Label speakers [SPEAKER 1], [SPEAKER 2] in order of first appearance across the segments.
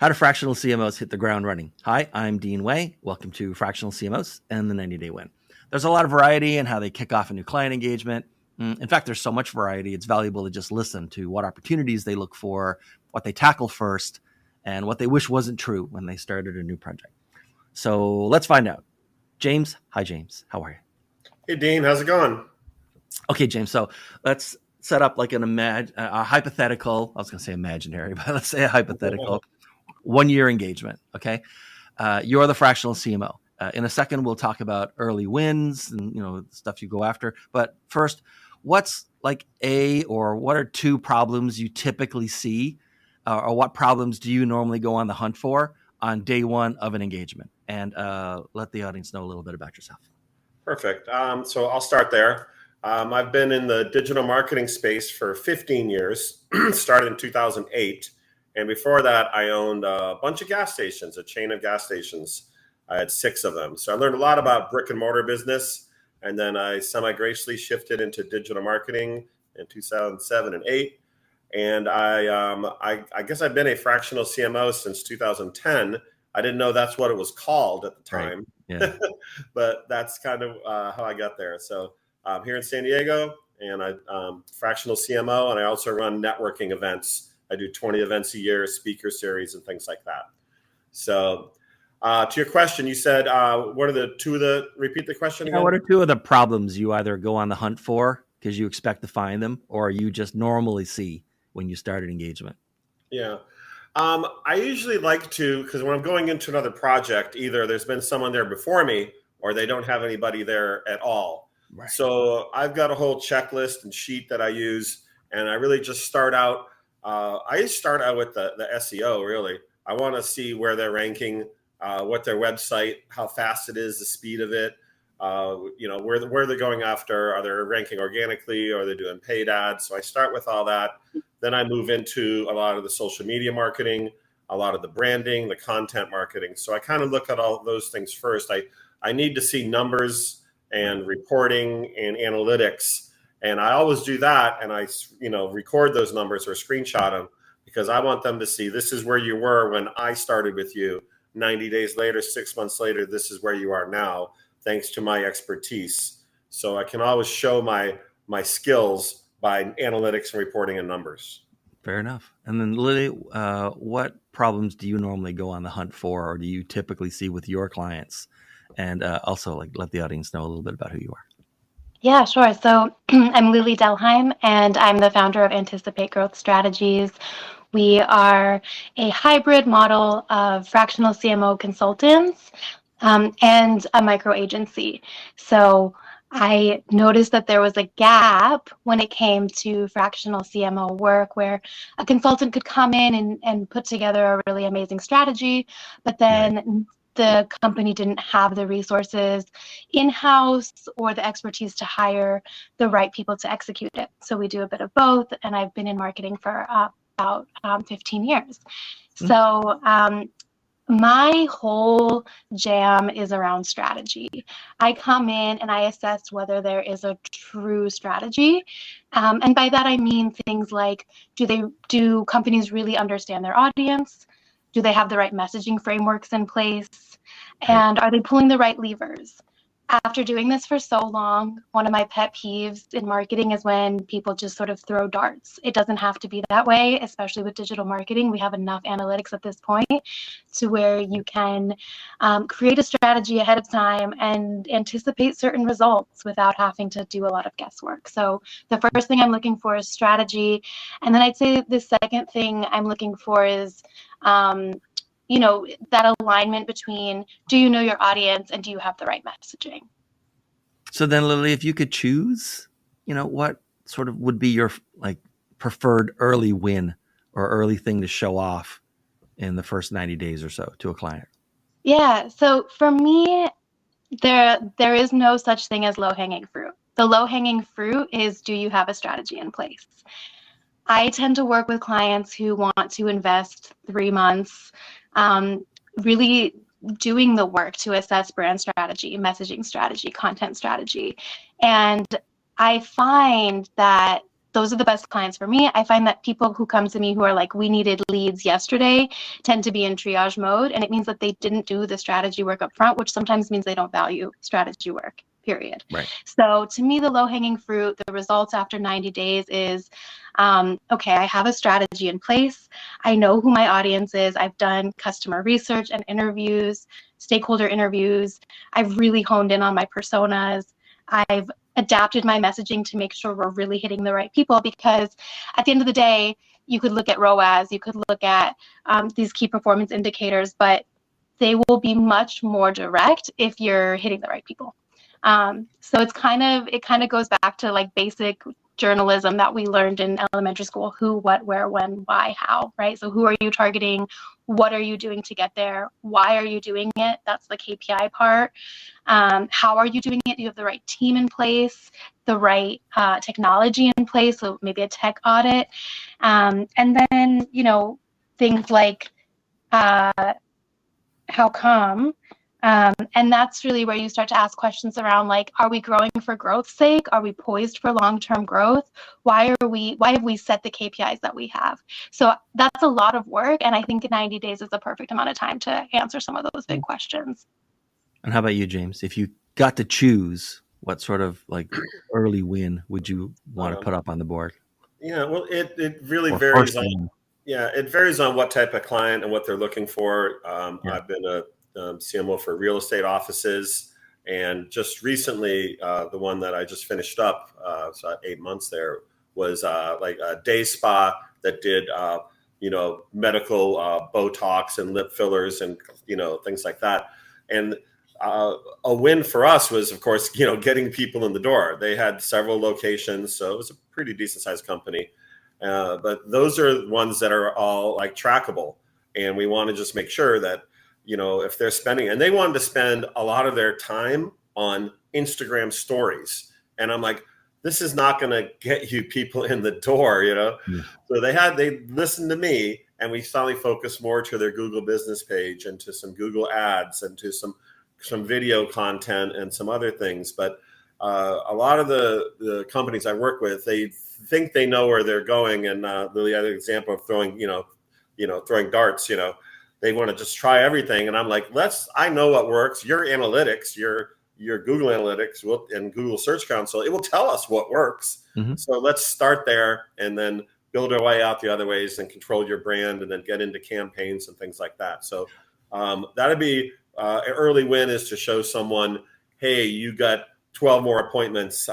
[SPEAKER 1] How do fractional CMOs hit the ground running? Hi, I'm Dean Way. Welcome to Fractional CMOs and the 90-Day Win. There's a lot of variety in how they kick off a new client engagement. In fact, there's so much variety, it's valuable to just listen to what opportunities they look for, what they tackle first, and what they wish wasn't true when they started a new project. So let's find out. James, hi James, how are you?
[SPEAKER 2] Hey Dean, how's it going?
[SPEAKER 1] Okay, James, so let's set up like a hypothetical, I was going to say imaginary, but let's say a hypothetical 1-year engagement, okay? You're the fractional CMO. In a second, we'll talk about early wins and stuff you go after. But first, what's like what are 2 problems you typically see, or what problems do you normally go on the hunt for on day 1 of an engagement? And let the audience know a little bit about yourself.
[SPEAKER 2] Perfect. So I'll start there. I've been in the digital marketing space for 15 years, started in 2008. And before that, I owned a bunch of gas stations, a chain of gas stations. I had 6 of them. So I learned a lot about brick and mortar business. And then I semi-gracefully shifted into digital marketing in 2007 and 8. And I guess I've been a fractional CMO since 2010. I didn't know that's what it was called at the time.
[SPEAKER 1] Right. Yeah.
[SPEAKER 2] But that's kind of how I got there. So I'm here in San Diego, and I'm fractional CMO, and I also run networking events. I do 20 events a year, speaker series, and things like that. So to your question, you said, what are repeat the question again?
[SPEAKER 1] What are 2 of the problems you either go on the hunt for because you expect to find them, or you just normally see when you start an engagement?
[SPEAKER 2] Yeah. I usually like to, because when I'm going into another project, either there's been someone there before me or they don't have anybody there at all. Right. So I've got a whole checklist and sheet that I use, and I really just start out. I start out with the SEO, really. I want to see where they're ranking, what their website, how fast it is, the speed of it, where they're going after. Are they ranking organically, or are they doing paid ads? So I start with all that. Then I move into a lot of the social media marketing, a lot of the branding, the content marketing. So I kind of look at all those things first. I need to see numbers and reporting and analytics. And I always do that, and I, record those numbers or screenshot them, because I want them to see this is where you were when I started with you. 90 days later, 6 months later, this is where you are now, thanks to my expertise. So I can always show my skills by analytics and reporting and numbers.
[SPEAKER 1] Fair enough. And then Lilli, what problems do you normally go on the hunt for, or do you typically see with your clients? And also, let the audience know a little bit about who you are.
[SPEAKER 3] Yeah, sure. So I'm Lilli Dellheim, and I'm the founder of Anticipate Growth Strategies. We are a hybrid model of fractional CMO consultants and a micro agency. So I noticed that there was a gap when it came to fractional CMO work, where a consultant could come in and put together a really amazing strategy, but then the company didn't have the resources in-house or the expertise to hire the right people to execute it. So we do a bit of both, and I've been in marketing for about 15 years. So my whole jam is around strategy. I come in and I assess whether there is a true strategy. And by that, I mean things like, do companies really understand their audience? Do they have the right messaging frameworks in place? And are they pulling the right levers? After doing this for so long, one of my pet peeves in marketing is when people just sort of throw darts. It doesn't have to be that way, especially with digital marketing. We have enough analytics at this point to where you can create a strategy ahead of time and anticipate certain results without having to do a lot of guesswork. So the first thing I'm looking for is strategy. And then I'd say the second thing I'm looking for is that alignment between, do you know your audience and do you have the right messaging?
[SPEAKER 1] So then, Lilli, if you could choose, what sort of would be your preferred early win or early thing to show off in the first 90 days or so to a client?
[SPEAKER 3] Yeah. So for me, there is no such thing as low-hanging fruit. The low-hanging fruit is, do you have a strategy in place? I tend to work with clients who want to invest 3 months really doing the work to assess brand strategy, messaging strategy, content strategy. And I find that those are the best clients for me. I find that people who come to me who are like, we needed leads yesterday, tend to be in triage mode. And it means that they didn't do the strategy work up front, which sometimes means they don't value strategy work, period.
[SPEAKER 1] Right.
[SPEAKER 3] So to me, the low-hanging fruit, the results after 90 days is, okay, I have a strategy in place. I know who my audience is. I've done customer research and interviews, stakeholder interviews. I've really honed in on my personas. I've adapted my messaging to make sure we're really hitting the right people, because at the end of the day, you could look at ROAS, you could look at these key performance indicators, but they will be much more direct if you're hitting the right people. So it kind of goes back to like basic journalism that we learned in elementary school: who, what, where, when, why, how, right? So who are you targeting? What are you doing to get there? Why are you doing it? That's the KPI part. How are you doing it? Do you have the right team in place, the right technology in place? So maybe a tech audit. And then, things like how come? And that's really where you start to ask questions around, like, are we growing for growth's sake? Are we poised for long-term growth? Why have we set the KPIs that we have? So that's a lot of work. And I think 90 days is the perfect amount of time to answer some of those big questions.
[SPEAKER 1] And how about you, James? If you got to choose, what sort of like early win would you want to put up on the board?
[SPEAKER 2] Yeah, well, it really varies on. Yeah, it varies on what type of client and what they're looking for. I've been a CMO for real estate offices, and just recently, the one that I just finished up, so 8 months there, was like a day spa that did medical Botox and lip fillers and things like that. And a win for us was, of course, getting people in the door. They had several locations, so it was a pretty decent sized company. But those are ones that are all like trackable, and we want to just make sure that if they're spending, and they wanted to spend a lot of their time on Instagram stories, and I'm like, this is not going to get you people in the door, So they listened to me, and we finally focused more to their Google business page and to some Google ads and to some video content and some other things. But a lot of the companies I work with, they think they know where they're going. And the other example of throwing darts, they want to just try everything. And I'm like, I know what works. Your analytics, your Google Analytics and Google Search Console, it will tell us what works. Mm-hmm. So let's start there and then build our way out the other ways and control your brand and then get into campaigns and things like that. So that'd be an early win, is to show someone, hey, you got 12 more appointments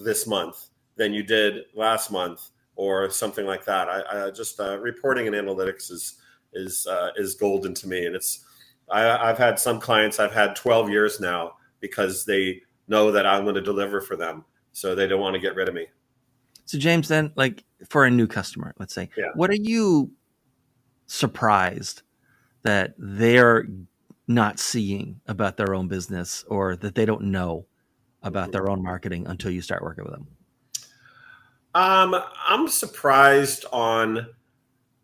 [SPEAKER 2] this month than you did last month, or something like that. I just reporting and analytics is golden to me, and I've had some clients I've had 12 years now because they know that I'm going to deliver for them, so they don't want to get rid of me.
[SPEAKER 1] So James, then, like for a new customer, let's say, what are you surprised that they're not seeing about their own business, or that they don't know about their own marketing until you start working with them?
[SPEAKER 2] I'm surprised on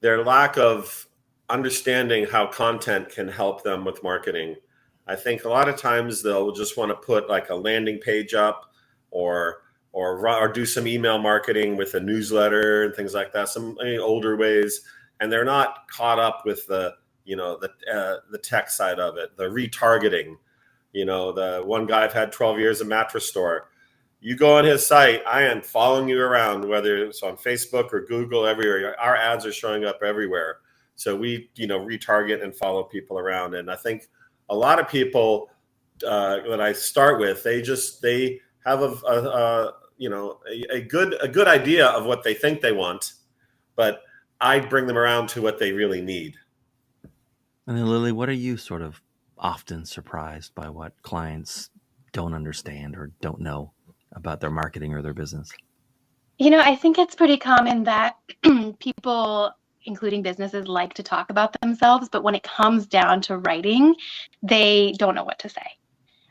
[SPEAKER 2] their lack of understanding how content can help them with marketing. I think a lot of times they'll just want to put like a landing page up, or do some email marketing with a newsletter and things like that, some older ways, and they're not caught up with the tech side of it, the retargeting. The one guy I've had 12 years, a mattress store. You go on his site, I am following you around, whether it's on Facebook or Google, everywhere. Our ads are showing up everywhere. So we, retarget and follow people around. And I think a lot of people that I start with, they have a good idea of what they think they want, but I bring them around to what they really need.
[SPEAKER 1] And then Lilli, what are you sort of often surprised by what clients don't understand or don't know about their marketing or their business?
[SPEAKER 3] I think it's pretty common that people, including businesses, like to talk about themselves, but when it comes down to writing, they don't know what to say.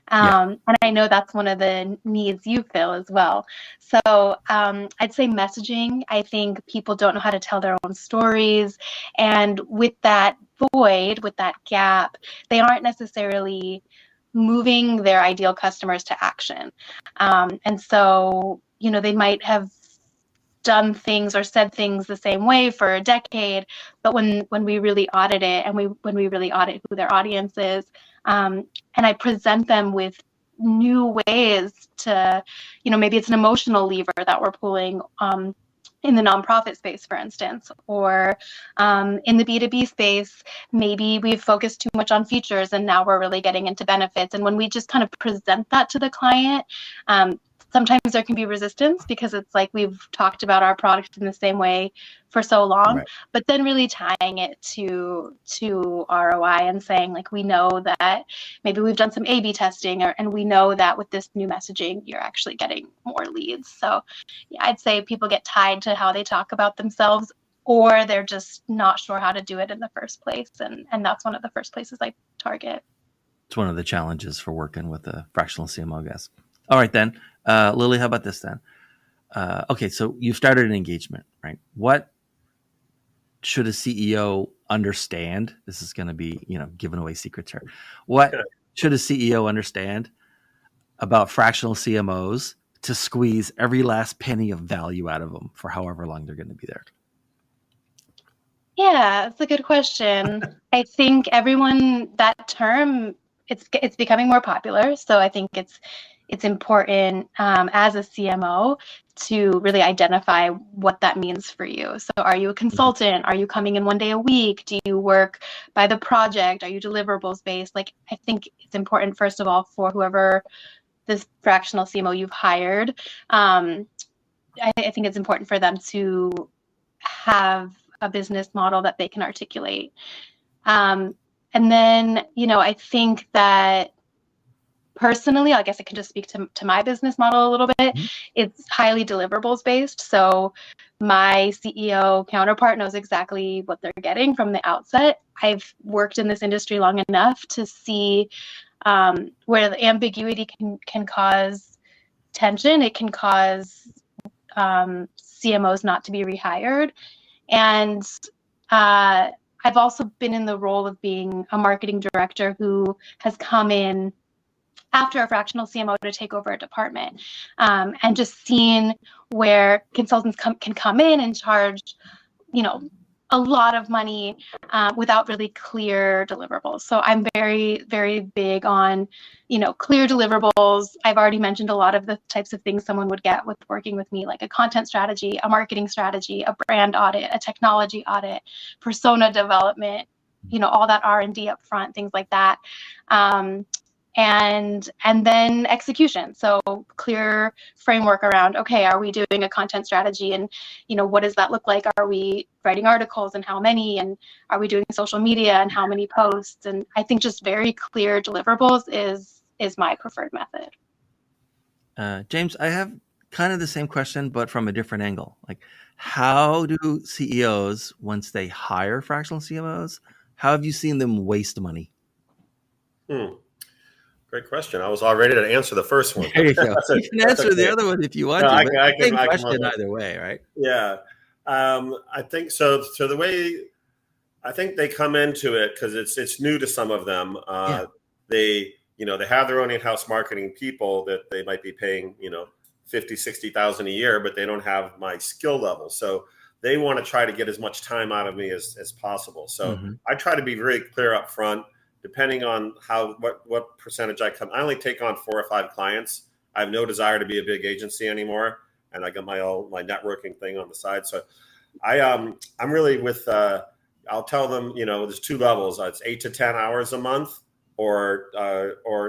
[SPEAKER 3] And I know that's one of the needs you fill as well. So I'd say messaging. I think people don't know how to tell their own stories. And with that void, with that gap, they aren't necessarily moving their ideal customers to action. And so, they might have done things or said things the same way for a decade. But when we really audit it, and when we really audit who their audience is, and I present them with new ways to, maybe it's an emotional lever that we're pulling, in the nonprofit space, for instance, or in the B2B space, maybe we've focused too much on features and now we're really getting into benefits. And when we just kind of present that to the client, sometimes there can be resistance because it's like we've talked about our product in the same way for so long, right. But then really tying it to ROI and saying, like, we know that maybe we've done some A/B testing, and we know that with this new messaging, you're actually getting more leads. So yeah, I'd say people get tied to how they talk about themselves, or they're just not sure how to do it in the first place. And that's one of the first places I target.
[SPEAKER 1] It's one of the challenges for working with a fractional CMO guys. All right, then. Lilli, how about this then? Okay, so you've started an engagement, right? What should a CEO understand? This is going to be, giving away secrets here. What should a CEO understand about fractional CMOs to squeeze every last penny of value out of them for however long they're going to be there?
[SPEAKER 3] Yeah, that's a good question. I think that term, it's becoming more popular. So I think it's important as a CMO to really identify what that means for you. So are you a consultant? Are you coming in one day a week? Do you work by the project? Are you deliverables based? Like, I think it's important, first of all, for whoever this fractional CMO you've hired. I think it's important for them to have a business model that they can articulate. And then, I think that personally, I guess I can just speak to my business model a little bit. Mm-hmm. It's highly deliverables based. So my CEO counterpart knows exactly what they're getting from the outset. I've worked in this industry long enough to see where the ambiguity can cause tension. It can cause CMOs not to be rehired. And I've also been in the role of being a marketing director who has come in after a fractional CMO to take over a department, and just seen where consultants can come in and charge, a lot of money without really clear deliverables. So I'm very, very big on, clear deliverables. I've already mentioned a lot of the types of things someone would get with working with me, like a content strategy, a marketing strategy, a brand audit, a technology audit, persona development, all that R&D up front, things like that. And then execution. So clear framework around, okay, are we doing a content strategy, and what does that look like? Are we writing articles, and how many? And are we doing social media, and how many posts? And I think just very clear deliverables is my preferred method.
[SPEAKER 1] James, I have kind of the same question, but from a different angle. Like, how do CEOs, once they hire fractional CMOs, how have you seen them waste money?
[SPEAKER 2] Great question. I was all ready to answer the first one.
[SPEAKER 1] There you go. You can answer the other one if you want to. I can question either way, right?
[SPEAKER 2] Yeah. I think so. So the way I think they come into it, because it's new to some of them. They have their own in-house marketing people that they might be paying, $50,000-$60,000 a year, but they don't have my skill level. So they want to try to get as much time out of me as possible. So I try to be very clear up front. Depending on what percentage I only take on 4 or 5 clients. I have no desire to be a big agency anymore, and I got my networking thing on the side. So I'm really with. I'll tell them, there's 2 levels. It's 8 to 10 hours a month, or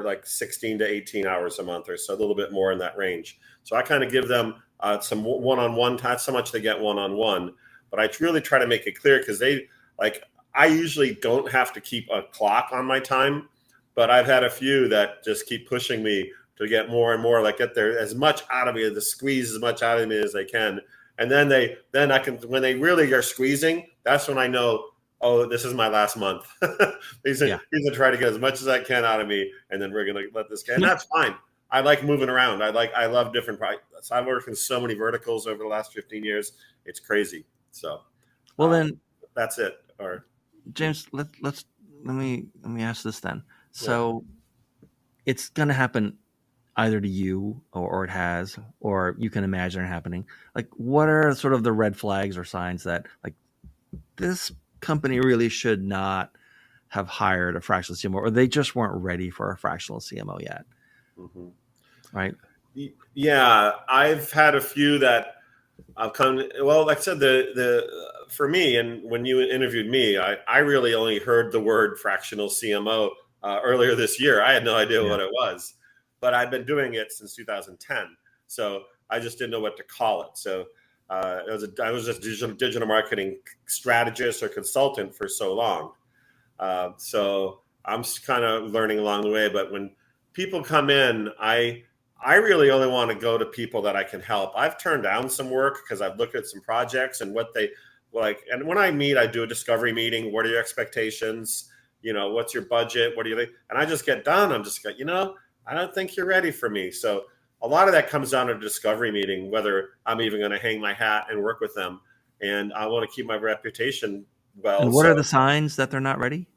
[SPEAKER 2] like 16 to 18 hours a month, or so a little bit more in that range. So I kind of give them some one-on-one. Not so much they get one-on-one, but I really try to make it clear, because they like. I usually don't have to keep a clock on my time, but I've had a few that just keep pushing me to get more and more, like get there as much out of me, to squeeze as much out of me as they can. And then I can, when they really are squeezing, that's when I know, oh, this is my last month. He's gonna try to get as much as I can out of me, and then we're gonna let this go. And that's fine. I like moving around. I love different projects. I've worked in so many verticals over the last 15 years. It's crazy. So,
[SPEAKER 1] then
[SPEAKER 2] that's it. Or
[SPEAKER 1] James, let me ask this then. So it's going to happen either to you or it has, or you can imagine it happening? Like, what are sort of the red flags or signs that like this company really should not have hired a fractional CMO, or they just weren't ready for a fractional CMO yet?
[SPEAKER 2] Mhm.
[SPEAKER 1] Right.
[SPEAKER 2] Yeah, I've had a few that I've come. Well, like I said, the for me, and when you interviewed me, I really only heard the word fractional CMO earlier this year. I had no idea
[SPEAKER 1] Yeah.
[SPEAKER 2] what it was, but I've been doing it since 2010. So I just didn't know what to call it. So I was just digital marketing strategist or consultant for so long. So I'm kind of learning along the way. But when people come in, I really only want to go to people that I can help. I've turned down some work because I've looked at some projects and what they like. And when I meet, I do a discovery meeting. What are your expectations? What's your budget? What do you think? And I just get done. I'm just like, I don't think you're ready for me. So a lot of that comes down to a discovery meeting, whether I'm even going to hang my hat and work with them. And I want to keep my reputation well.
[SPEAKER 1] And what are the signs that they're not ready?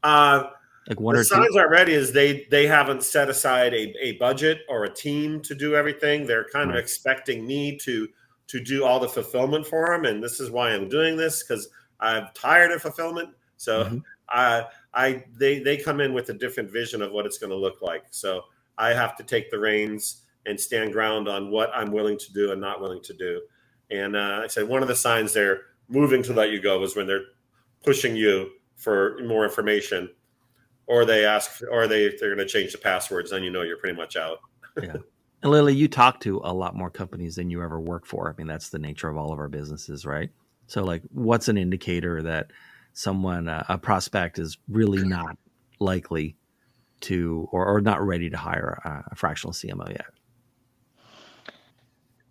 [SPEAKER 1] Like one
[SPEAKER 2] the
[SPEAKER 1] or two?
[SPEAKER 2] signs aren't ready is they haven't set aside a budget or a team to do everything. They're kind of expecting me to do all the fulfillment for them, and this is why I'm doing this, because I'm tired of fulfillment. So they come in with a different vision of what it's going to look like. So I have to take the reins and stand ground on what I'm willing to do and not willing to do. And I said one of the signs they're moving to let you go is when they're pushing you for more information, or they ask, or they're going to change the passwords, then you're pretty much out.
[SPEAKER 1] Yeah. And Lilli, you talk to a lot more companies than you ever work for. I mean, that's the nature of all of our businesses, right? So, like, what's an indicator that someone, a prospect, is really not likely to, or not ready to hire a fractional CMO yet?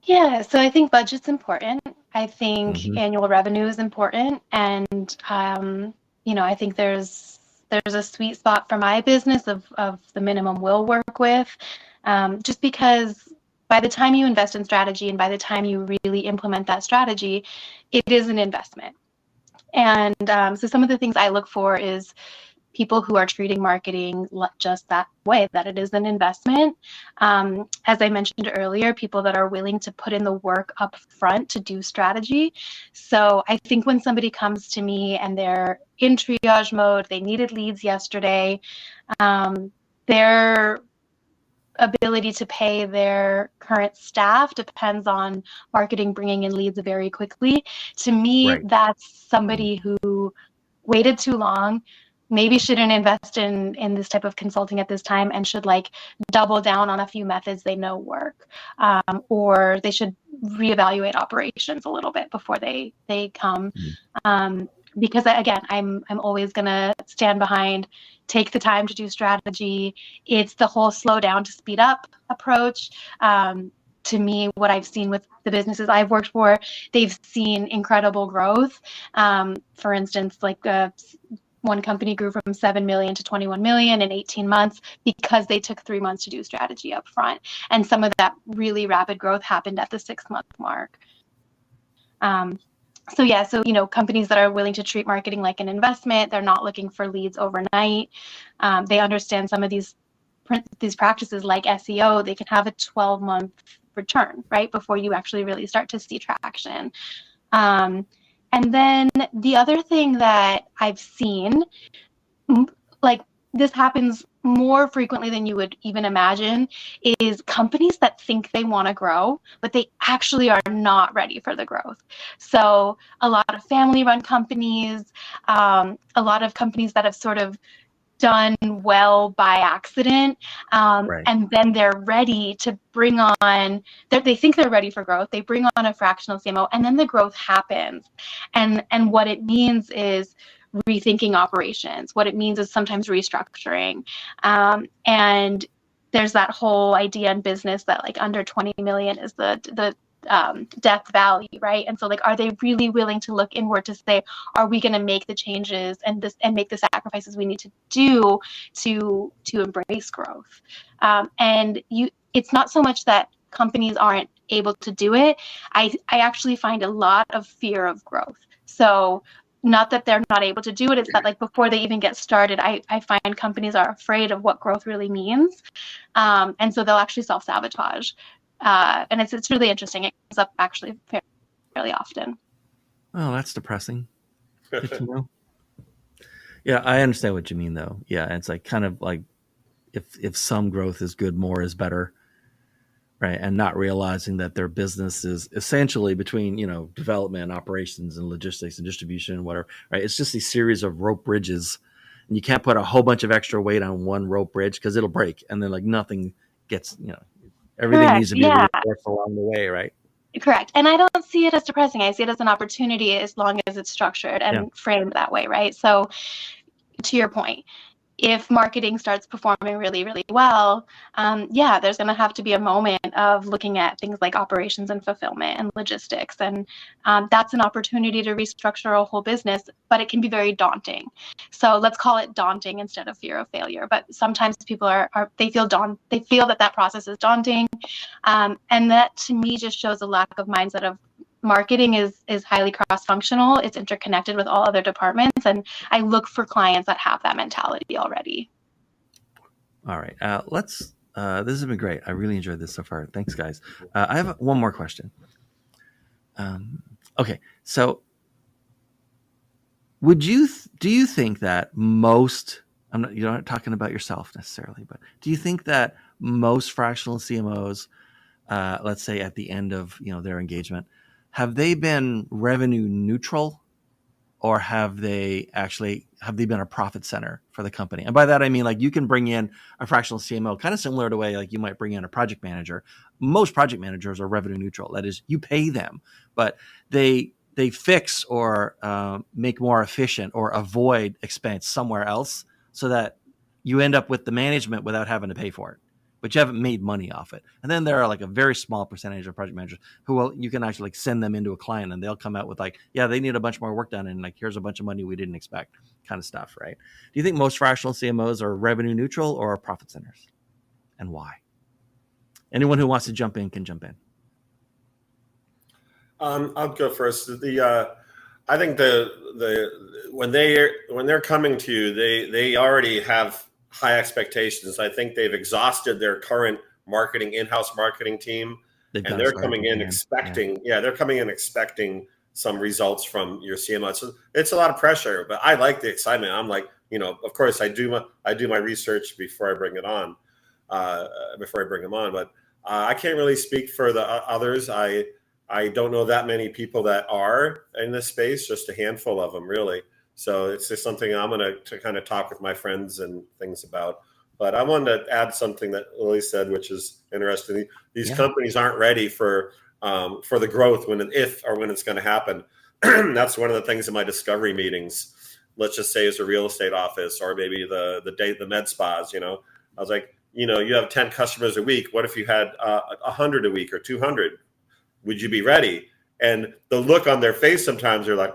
[SPEAKER 3] Yeah, so I think budget's important. I think annual revenue is important, and I think there's a sweet spot for my business of the minimum we'll work with, just because by the time you invest in strategy and by the time you really implement that strategy, it is an investment. And so some of the things I look for is people who are treating marketing just that way, that it is an investment. As I mentioned earlier, people that are willing to put in the work up front to do strategy. So I think when somebody comes to me and they're in triage mode, they needed leads yesterday, their ability to pay their current staff depends on marketing bringing in leads very quickly. To me, that's somebody who waited too long, maybe shouldn't invest in this type of consulting at this time, and should double down on a few methods they know work, or they should reevaluate operations a little bit before they come. Because again, I'm always gonna stand behind, take the time to do strategy. It's the whole slow down to speed up approach. To me, what I've seen with the businesses I've worked for, they've seen incredible growth. For instance, one company grew from 7 million to 21 million in 18 months because they took 3 months to do strategy up front. And some of that really rapid growth happened at the 6-month mark. So companies that are willing to treat marketing like an investment, they're not looking for leads overnight. They understand some of these practices like SEO, they can have a 12-month return, right, before you actually really start to see traction. And then the other thing that I've seen, this happens more frequently than you would even imagine, is companies that think they want to grow, but they actually are not ready for the growth. So a lot of family-run companies, a lot of companies that have sort of done well by accident, and then they're ready to bring on, they think they're ready for growth, they bring on a fractional CMO, and then the growth happens. And what it means is rethinking operations. What it means is sometimes restructuring. And there's that whole idea in business that under 20 million is the death valley, right? And so are they really willing to look inward to say, are we going to make the changes and make the sacrifices we need to do to embrace growth? It's not so much that companies aren't able to do it. I actually find a lot of fear of growth. So not that they're not able to do it, it's that like before they even get started, I find companies are afraid of what growth really means. And so they'll actually self-sabotage. And it's really interesting. It comes up actually fairly often.
[SPEAKER 1] Oh, that's depressing. Good to know. Yeah, I understand what you mean though. Yeah, it's like kind of like if some growth is good, more is better. Right. And not realizing that their business is essentially between, development, operations and logistics and distribution and whatever. Right. It's just a series of rope bridges. And you can't put a whole bunch of extra weight on one rope bridge because it'll break. And then like nothing gets, everything
[SPEAKER 3] Correct.
[SPEAKER 1] needs to be reinforced along the way, right?
[SPEAKER 3] Correct. And I don't see it as depressing. I see it as an opportunity as long as it's structured and framed that way, right? So to your point, if marketing starts performing really, really well, there's going to have to be a moment of looking at things like operations and fulfillment and logistics. And that's an opportunity to restructure a whole business, but it can be very daunting. So let's call it daunting instead of fear of failure. But sometimes people they feel that process is daunting. And that to me just shows a lack of mindset of marketing is highly cross-functional. It's interconnected with all other departments, and I look for clients that have that mentality already.
[SPEAKER 1] All right, let's. This has been great. I really enjoyed this so far. Thanks, guys. I have one more question. Okay, so do you think that most? You're not talking about yourself necessarily, but do you think that most fractional CMOs, let's say at the end of their engagement, have they been revenue neutral, or have they been a profit center for the company? And by that I mean like you can bring in a fractional CMO, kind of similar to the way like you might bring in a project manager. Most project managers are revenue neutral. That is, you pay them, but they fix or make more efficient or avoid expense somewhere else, so that you end up with the management without having to pay for it, but you haven't made money off it. And then there are like a very small percentage of project managers who you can actually like send them into a client and they'll come out with like, yeah, they need a bunch more work done. And like, here's a bunch of money we didn't expect, kind of stuff. Right. Do you think most fractional CMOs are revenue neutral or profit centers, and why? Anyone who wants to jump in can jump in.
[SPEAKER 2] I'll go first. I think when they're coming to you, they already have high expectations. I think they've exhausted their current in-house marketing team, and they're coming in expecting, they're coming in expecting some results from your CMO. So it's a lot of pressure, but I like the excitement. I'm like, of course I do my research before I bring it on, before I bring them on, but I can't really speak for the others. I don't know that many people that are in this space, just a handful of them really. So it's just something I'm going to kind of talk with my friends and things about. But I wanted to add something that Lilli said, which is interesting. These companies aren't ready for the growth when it's going to happen. That's one of the things in my discovery meetings. Let's just say it's a real estate office, or maybe the med spas. I was like, you have 10 customers a week. What if you had 100 a week or 200? Would you be ready? And the look on their face sometimes they're like,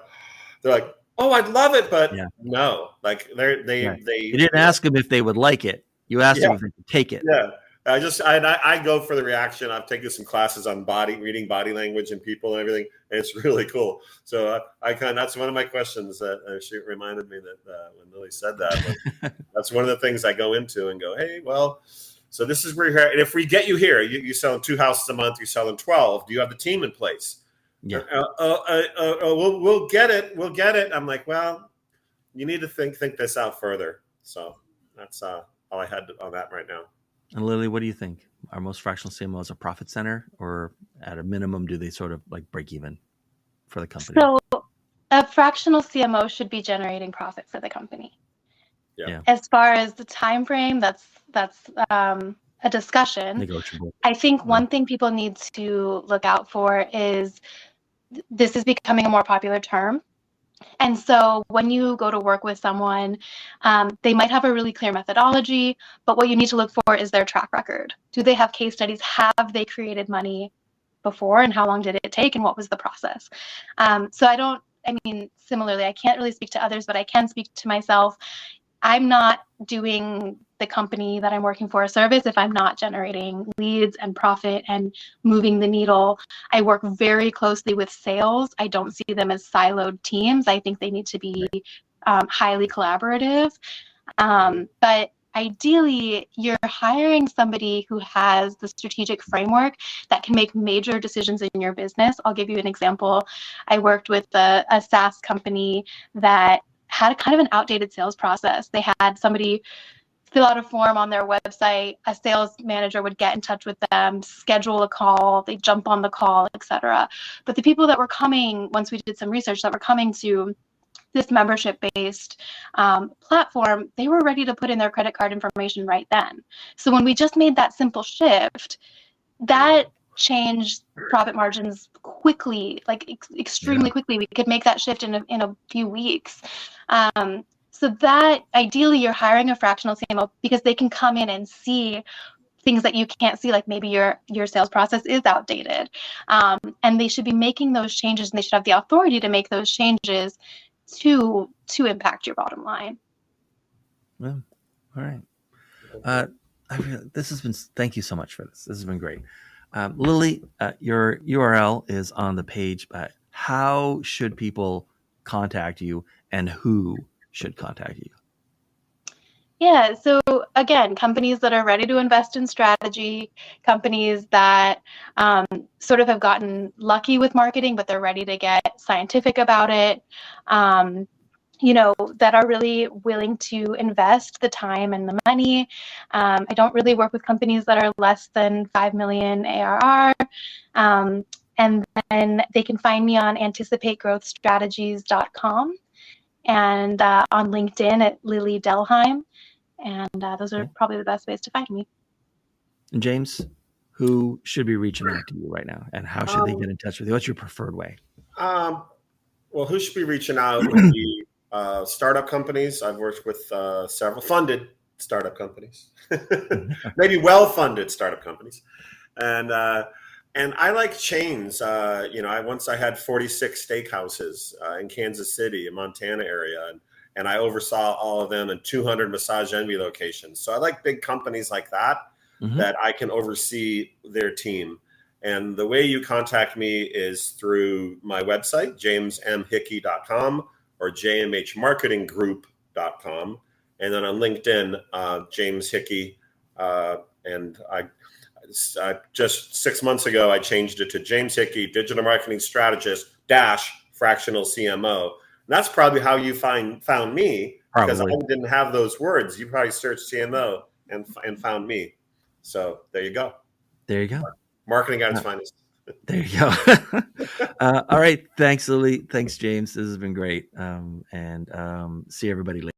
[SPEAKER 2] oh, I'd love it, but no. Like they
[SPEAKER 1] You didn't ask them if they would like it. You asked them if they could take it.
[SPEAKER 2] Yeah. I go for the reaction. I've taken some classes on reading body language and people and everything, and it's really cool. So that's one of my questions that she reminded me that when Lilli said that. That's one of the things I go into and go, hey, well, so this is where you're at. And if we get you here, you selling 2 houses a month, you're selling 12. Do you have the team in place? Yeah. We'll get it. We'll get it. I'm like, well, you need to think this out further. So that's all I had on that right now.
[SPEAKER 1] And Lilli, what do you think? Are most fractional CMOs a profit center, or at a minimum, do they sort of like break even for the company?
[SPEAKER 3] So a fractional CMO should be generating profit for the company.
[SPEAKER 2] Yeah.
[SPEAKER 3] As far as the time frame, that's a discussion.
[SPEAKER 1] Negotiable.
[SPEAKER 3] I think one thing people need to look out for is this is becoming a more popular term. And so when you go to work with someone, they might have a really clear methodology, but what you need to look for is their track record. Do they have case studies? Have they created money before, and how long did it take, and what was the process? Similarly, I can't really speak to others, but I can speak to myself. I'm not doing the company that I'm working for a service if I'm not generating leads and profit and moving the needle. I work very closely with sales. I don't see them as siloed teams. I think they need to be highly collaborative. But ideally, you're hiring somebody who has the strategic framework that can make major decisions in your business. I'll give you an example. I worked with a SaaS company that had kind of an outdated sales process. They had somebody fill out a form on their website. A sales manager would get in touch with them, schedule a call, they jump on the call, etc. But the people that were coming, once we did some research, that were coming to this membership-based platform, they were ready to put in their credit card information right then. So when we just made that simple shift, that changed profit margins quickly, like extremely quickly. We could make that shift in a few weeks. So that ideally you're hiring a fractional CMO because they can come in and see things that you can't see, like maybe your sales process is outdated. And they should be making those changes, and they should have the authority to make those changes to impact your bottom line.
[SPEAKER 1] Well, all right. Thank you so much for this. This has been great. Lilli, your URL is on the page. How should people contact you, and who should contact you?
[SPEAKER 3] Yeah, so again, companies that are ready to invest in strategy, companies that sort of have gotten lucky with marketing, but they're ready to get scientific about it, that are really willing to invest the time and the money. I don't really work with companies that are less than 5 million ARR. And then they can find me on anticipategrowthstrategies.com and on LinkedIn at Lilli Dellheim. And those are probably the best ways to find me.
[SPEAKER 1] And James, who should be reaching out to you right now, and how should they get in touch with you? What's your preferred way?
[SPEAKER 2] Well, who should be reaching out would be startup companies. I've worked with several funded startup companies, maybe well-funded startup companies, and I like chains. Once I had 46 steakhouses in Kansas City, in Montana area, and I oversaw all of them and 200 Massage Envy locations. So I like big companies like that, that I can oversee their team. And the way you contact me is through my website, jamesmhickey.com or jmhmarketinggroup.com. And then on LinkedIn, James Hickey. And I just 6 months ago, I changed it to James Hickey, digital marketing strategist -- fractional CMO. And that's probably how you found me, because I didn't have those words. You probably searched CMO and found me. So there you go.
[SPEAKER 1] There you go.
[SPEAKER 2] Marketing at its finest.
[SPEAKER 1] There you go. All right. Thanks, Lilli. Thanks, James. This has been great. And see everybody later.